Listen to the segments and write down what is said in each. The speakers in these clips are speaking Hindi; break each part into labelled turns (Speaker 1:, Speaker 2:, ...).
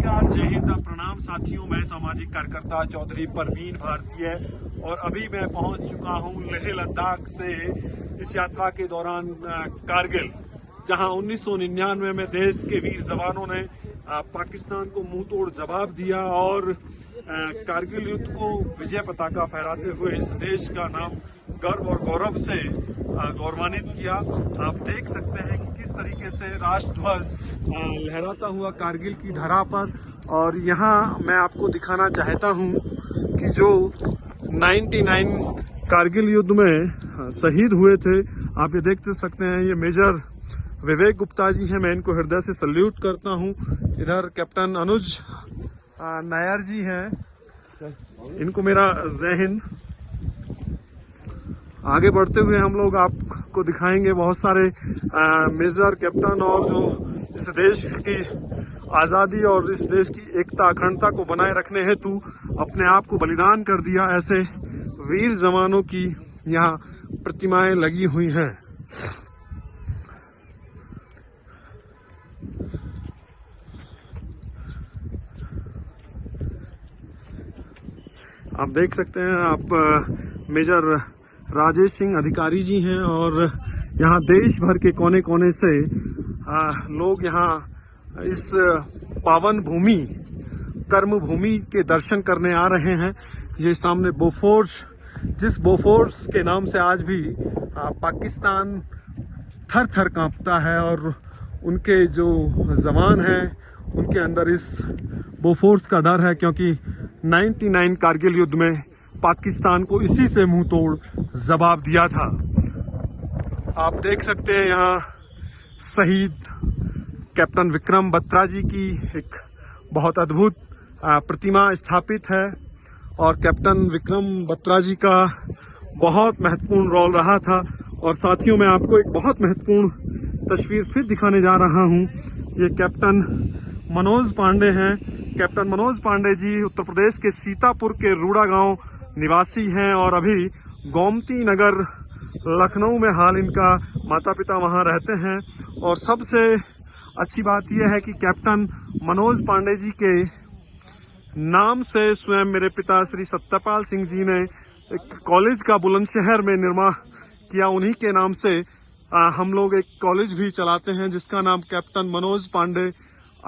Speaker 1: नमस्कार, जय हिंद, प्रणाम साथियों। मैं सामाजिक कार्यकर्ता चौधरी परवीन भारतीय और अभी मैं पहुंच चुका हूं लेह लद्दाख से इस यात्रा के दौरान कारगिल, जहां 1999 में देश के वीर जवानों ने पाकिस्तान को मुंह तोड़ जवाब दिया और कारगिल युद्ध को विजय पताका फहराते हुए इस देश का नाम गर्व और गौरव से गौरवान्वित किया। आप देख सकते हैं कि किस तरीके से राष्ट्रध्वज लहराता हुआ कारगिल की धरा पर। और यहाँ मैं आपको दिखाना चाहता हूँ कि जो 99 कारगिल युद्ध में शहीद हुए थे, आप ये देख सकते हैं। ये मेजर विवेक गुप्ता जी हैं, मैं इनको हृदय से सल्यूट करता हूँ। इधर कैप्टन अनुज नायर जी हैं, इनको मेरा जय हिंद। आगे बढ़ते हुए हम लोग आपको दिखाएंगे बहुत सारे मेजर कैप्टन और जो इस देश की आज़ादी और इस देश की एकता अखंडता को बनाए रखने हेतु अपने आप को बलिदान कर दिया, ऐसे वीर जवानों की यहाँ प्रतिमाएं लगी हुई हैं। आप देख सकते हैं, आप मेजर राजेश सिंह अधिकारी जी हैं और यहाँ देश भर के कोने कोने से लोग यहाँ इस पावन भूमि, कर्म भूमि के दर्शन करने आ रहे हैं। ये सामने बोफोर्स, जिस बोफोर्स के नाम से आज भी पाकिस्तान थर थर कांपता है और उनके जो जवान हैं उनके अंदर इस बोफोर्स का डर है, क्योंकि 99 कारगिल युद्ध में पाकिस्तान को इसी से मुंह तोड़ जवाब दिया था। आप देख सकते हैं यहाँ शहीद कैप्टन विक्रम बत्रा जी की एक बहुत अद्भुत प्रतिमा स्थापित है और कैप्टन विक्रम बत्रा जी का बहुत महत्वपूर्ण रोल रहा था। और साथियों, मैं आपको एक बहुत महत्वपूर्ण तस्वीर फिर दिखाने जा रहा हूँ। ये कैप्टन मनोज पांडे हैं। कैप्टन मनोज पांडे जी उत्तर प्रदेश के सीतापुर के रूड़ा गांव निवासी हैं और अभी गोमती नगर लखनऊ में हाल इनका माता पिता वहां रहते हैं। और सबसे अच्छी बात यह है कि कैप्टन मनोज पांडे जी के नाम से स्वयं मेरे पिता श्री सत्यपाल सिंह जी ने एक कॉलेज का बुलंदशहर में निर्माण किया। उन्हीं के नाम से हम लोग एक कॉलेज भी चलाते हैं जिसका नाम captain Manoj Pandey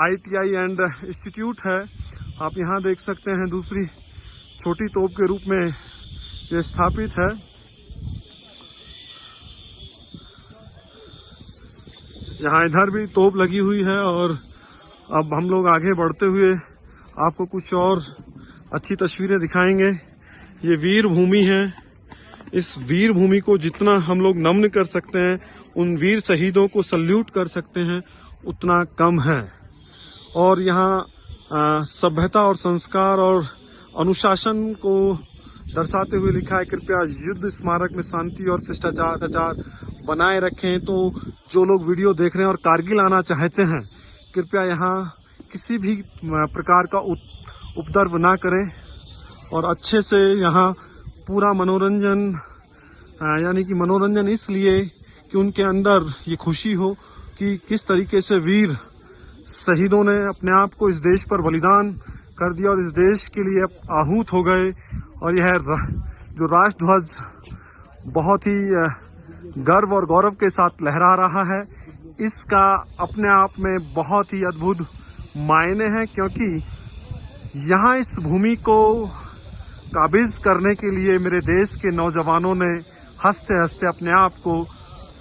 Speaker 1: ITI and institute है। आप यहाँ देख सकते हैं, दूसरी छोटी तोप के रूप में ये स्थापित है। यहाँ इधर भी तोप लगी हुई है। और अब हम लोग आगे बढ़ते हुए आपको कुछ और अच्छी तस्वीरें दिखाएंगे। ये वीर भूमि है। इस वीर भूमि को जितना हम लोग नमन कर सकते हैं, उन वीर शहीदों को सल्यूट कर सकते हैं, उतना कम है। और यहाँ सभ्यता और संस्कार और अनुशासन को दर्शाते हुए लिखा है, कृपया युद्ध स्मारक में शांति और शिष्टाचार बनाए रखें। तो जो लोग वीडियो देख रहे हैं और कारगिल आना चाहते हैं, कृपया यहाँ किसी भी प्रकार का उपद्रव ना करें और अच्छे से यहाँ पूरा मनोरंजन, यानी कि मनोरंजन इसलिए कि उनके अंदर ये खुशी हो कि किस तरीके से वीर शहीदों ने अपने आप को इस देश पर बलिदान कर दिया और इस देश के लिए आहूत हो गए। और यह जो राष्ट्रध्वज बहुत ही गर्व और गौरव के साथ लहरा रहा है, इसका अपने आप में बहुत ही अद्भुत मायने हैं, क्योंकि यहाँ इस भूमि को काबिज करने के लिए मेरे देश के नौजवानों ने हंसते हंसते अपने आप को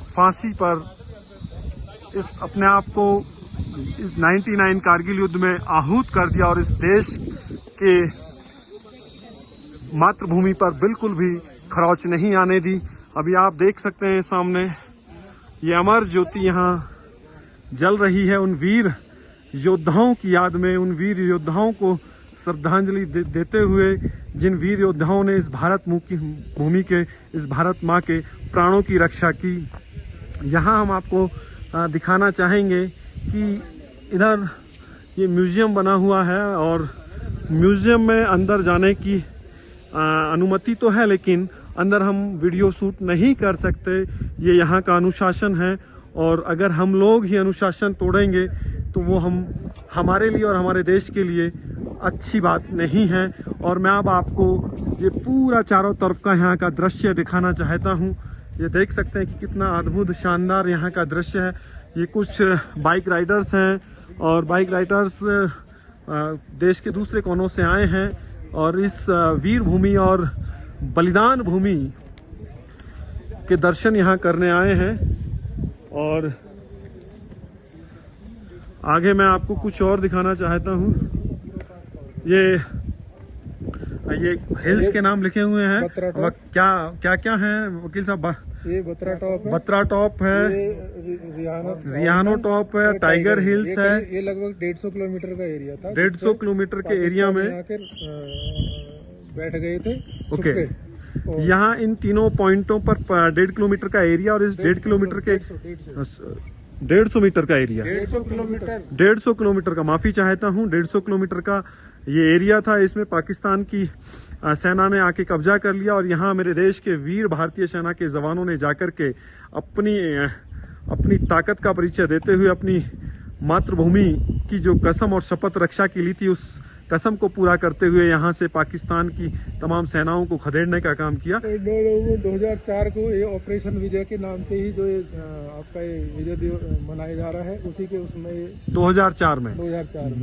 Speaker 1: फांसी पर, अपने आप को इस 99 कारगिल युद्ध में आहूत कर दिया और इस देश के मातृभूमि पर बिल्कुल भी खरोच नहीं आने दी। अभी आप देख सकते हैं सामने ये अमर ज्योति यहाँ जल रही है, उन वीर योद्धाओं की याद में, उन वीर योद्धाओं को श्रद्धांजलि देते हुए, जिन वीर योद्धाओं ने इस भारत भूमि के, इस भारत माँ के प्राणों की रक्षा की। यहाँ हम आपको दिखाना चाहेंगे कि इधर ये म्यूजियम बना हुआ है और म्यूजियम में अंदर जाने की अनुमति तो है, लेकिन अंदर हम वीडियो शूट नहीं कर सकते। ये यहाँ का अनुशासन है और अगर हम लोग ही अनुशासन तोड़ेंगे तो वो हमारे लिए और हमारे देश के लिए अच्छी बात नहीं है। और मैं अब आपको ये पूरा चारों तरफ का यहाँ का दृश्य दिखाना चाहता हूँ। ये देख सकते हैं कि कितना अद्भुत शानदार यहाँ का दृश्य है। ये कुछ बाइक राइडर्स हैं और बाइक राइडर्स देश के दूसरे कोनों से आए हैं और इस वीर भूमि और बलिदान भूमि के दर्शन यहाँ करने आए हैं। और आगे मैं आपको कुछ और दिखाना चाहता हूँ। ये हिल्स के नाम लिखे हुए हैं। क्या क्या है वकील साहब?
Speaker 2: ये बत्रा टॉप है,
Speaker 1: बत्रा टॉप है, रियानो टॉप है, टाइगर हिल्स है।
Speaker 2: ये लगभग 150 किलोमीटर का एरिया था।
Speaker 1: 150 किलोमीटर के एरिया में
Speaker 2: बैठ गए थे।
Speaker 1: ओके, यहाँ इन तीनों पॉइंटों पर 1.5 किलोमीटर का एरिया और इस 1.5 किलोमीटर के 150 मीटर का एरिया, 150 किलोमीटर का, माफी चाहता हूँ, 150 किलोमीटर का ये एरिया था। इसमें पाकिस्तान की सेना ने आके कब्जा कर लिया और यहाँ मेरे देश के वीर भारतीय सेना के जवानों ने जाकर के अपनी ताकत का परिचय देते हुए अपनी मातृभूमि की जो कसम और शपथ रक्षा की ली थी, उस कसम को पूरा करते हुए यहाँ से पाकिस्तान की तमाम सेनाओं को खदेड़ने का काम किया।
Speaker 2: 2004 को ये ऑपरेशन विजय के नाम से ही जो आपका ये विजय दिवस मनाया जा रहा है, उसी के उसमें
Speaker 1: 2004 में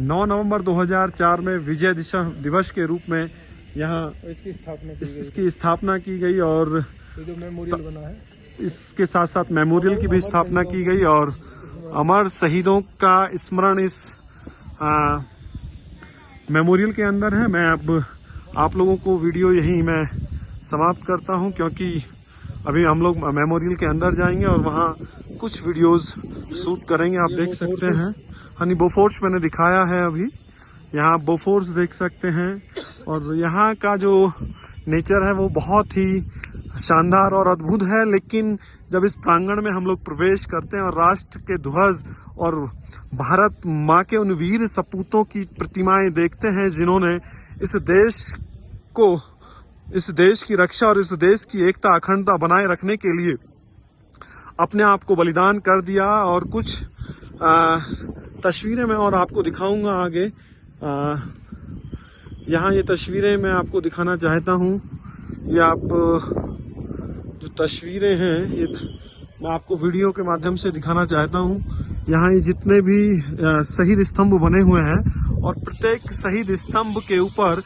Speaker 2: 9
Speaker 1: नवंबर 2004 में विजय दिवस के रूप में यहाँ इसकी स्थापना की गई और
Speaker 2: जो मेमोरियल बना है
Speaker 1: इसके साथ साथ मेमोरियल की भी स्थापना की गई और अमर शहीदों का स्मरण इस मेमोरियल के अंदर है। मैं अब आप लोगों को वीडियो यहीं मैं समाप्त करता हूं, क्योंकि अभी हम लोग मेमोरियल के अंदर जाएंगे और वहां कुछ वीडियोस शूट करेंगे। आप देख सकते हैं, हनी बोफोर्स मैंने दिखाया है अभी, यहाँ बोफोर्स देख सकते हैं। और यहाँ का जो नेचर है वो बहुत ही शानदार और अद्भुत है। लेकिन जब इस प्रांगण में हम लोग प्रवेश करते हैं और राष्ट्र के ध्वज और भारत माँ के उन वीर सपूतों की प्रतिमाएं देखते हैं जिन्होंने इस देश की रक्षा और इस देश की एकता अखंडता बनाए रखने के लिए अपने आप को बलिदान कर दिया। और कुछ तस्वीरें मैं और आपको दिखाऊंगा आगे। यहाँ ये तस्वीरें मैं आपको दिखाना चाहता हूँ। ये आप जो तस्वीरें हैं ये मैं आपको वीडियो के माध्यम से दिखाना चाहता हूँ। यहाँ ये जितने भी शहीद स्तंभ बने हुए हैं और प्रत्येक शहीद स्तंभ के ऊपर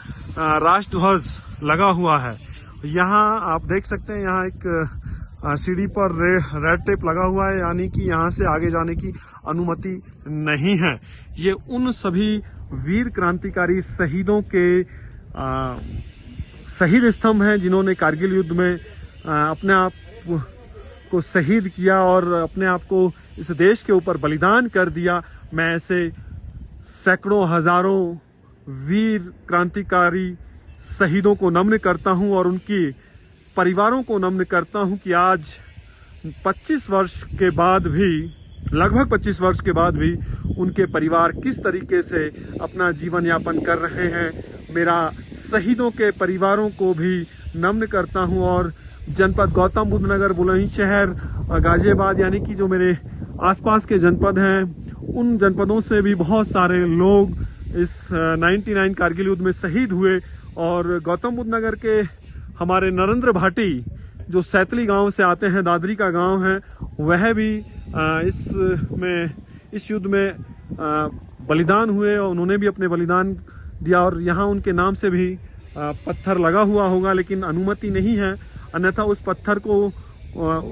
Speaker 1: राष्ट्र ध्वज लगा हुआ है। यहाँ आप देख सकते हैं, यहाँ एक सीढ़ी पर रेड टेप लगा हुआ है, यानी कि यहाँ से आगे जाने की अनुमति नहीं है। ये उन सभी वीर क्रांतिकारी शहीदों के शहीद स्तंभ हैं जिन्होंने कारगिल युद्ध में अपने आप को शहीद किया और अपने आप को इस देश के ऊपर बलिदान कर दिया। मैं ऐसे सैकड़ों हजारों वीर क्रांतिकारी शहीदों को नमन करता हूं और उनके परिवारों को नमन करता हूं कि आज 25 वर्ष के बाद भी, लगभग 25 वर्ष के बाद भी उनके परिवार किस तरीके से अपना जीवन यापन कर रहे हैं। मेरा शहीदों के परिवारों को भी नमन करता हूं और जनपद गौतम बुद्ध नगर, बुलंदशहर, गाजियाबाद, यानी कि जो मेरे आसपास के जनपद हैं, उन जनपदों से भी बहुत सारे लोग इस 99 कारगिल युद्ध में शहीद हुए। और गौतम बुद्ध नगर के हमारे नरेंद्र भाटी जो सैतली गांव से आते हैं, दादरी का गांव है, वह भी इस युद्ध में बलिदान हुए और उन्होंने भी अपने बलिदान दिया। और यहाँ उनके नाम से भी पत्थर लगा हुआ होगा, लेकिन अनुमति नहीं है, अन्यथा उस पत्थर को,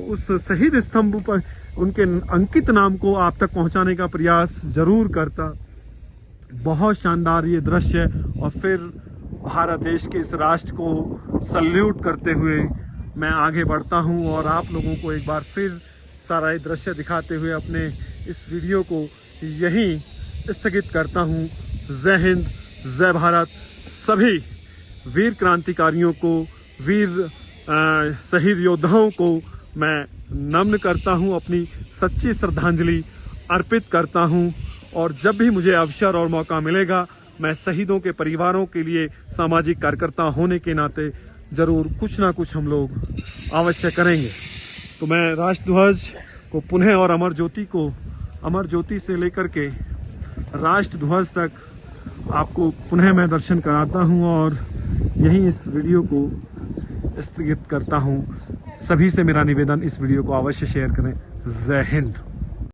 Speaker 1: उस शहीद स्तंभ पर उनके अंकित नाम को आप तक पहुंचाने का प्रयास जरूर करता। बहुत शानदार ये दृश्य। और फिर भारत देश के इस राष्ट्र को सल्यूट करते हुए मैं आगे बढ़ता हूं और आप लोगों को एक बार फिर सारा ये दृश्य दिखाते हुए अपने इस वीडियो को यहीं स्थगित करता हूं। जय हिंद, जय भारत। सभी वीर क्रांतिकारियों को, वीर शहीद योद्धाओं को मैं नमन करता हूं, अपनी सच्ची श्रद्धांजलि अर्पित करता हूं। और जब भी मुझे अवसर और मौका मिलेगा, मैं शहीदों के परिवारों के लिए सामाजिक कार्यकर्ता होने के नाते जरूर कुछ ना कुछ हम लोग अवश्य करेंगे। तो मैं राष्ट्र ध्वज को पुनः और अमर ज्योति से लेकर के राष्ट्र ध्वज तक आपको पुनः मैं दर्शन कराता हूं और यहीं इस वीडियो को स्थगित करता हूं। सभी से मेरा निवेदन, इस वीडियो को अवश्य शेयर करें। जय हिंद।